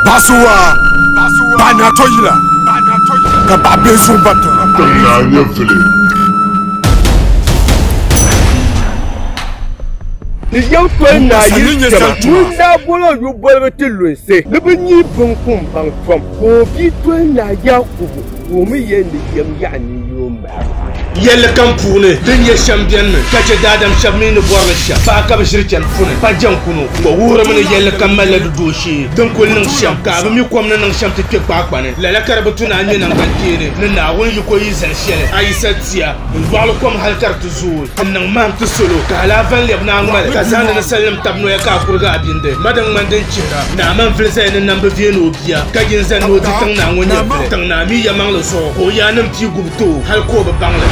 Basua Banatoila Kababezu Bata The young friend now you na bolo you boy till say lebni bunkum bang from obi to na yakubu wo mi ye ni yam ya ni yoma yelle kampune dunya champion kace dadam shamini borna sha fa ka bashirkan fune fa jankunu ko wura mun yelle kamala du doshi dan ko nan sham ka ba mi kom nan sham te ke pa kwane la karbatu na ni nan kantene na won yi ko yi zan shele ay satia wala kom hal kartu zu nan man tu solo ka la van lebna ngal kazana na sallam tabno ya ka kurga abinde madan mandin cira na man filsa nan be vieno biya ka gin zan no tan na won ya tan na mi ya man lo so ko ya nan ti gubto hal ko ba bangla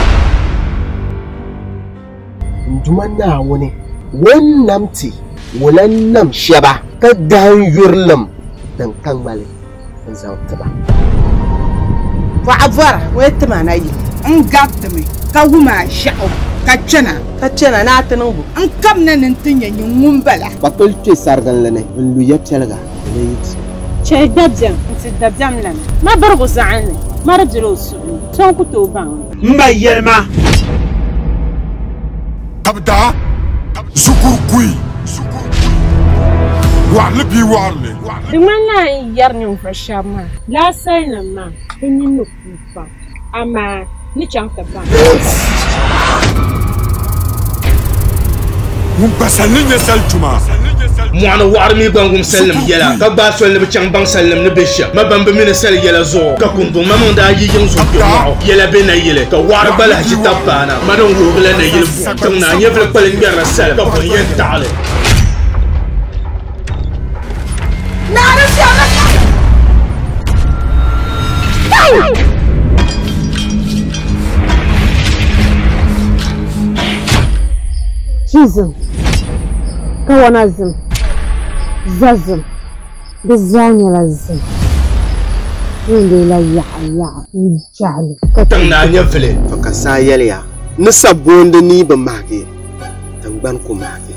Dumana wani wannan ti wulan nam shaba ka dan yurlam dan kan male dan zawta ba fa avara wayta manayi an gatta mai ka huma sha'o ka cana na tanugo an kam nan tinyan yin bala batol ce sargan lane lu yattalga شيء دبجم انت دبجم لنا ما برقص عني ما رجلوس شو كنتوا بان مبيما تبدا زكوكوي وعلبي وعلي بمنا يرني في الشام لا سينما اني نكفى اما نيشان تبان وبسلني سلتما معنى وارمي بانغم سلم يلا كبا سول نبي بان سلم نبيشا ما بان بمين سل يلا زو ككوندو ما من دا يجين زو يلا بين يلا كوار بلا جتابانا ما دون وغلا نيل تمنا يفل بلن بير سل كفن ينتعل نعرف يا جيزم كونازم زازم بالزاني لازم اللي لا يحيى يجعل تمنا يفل fakasa yalya nisabonde ni ba mage tanban ko mage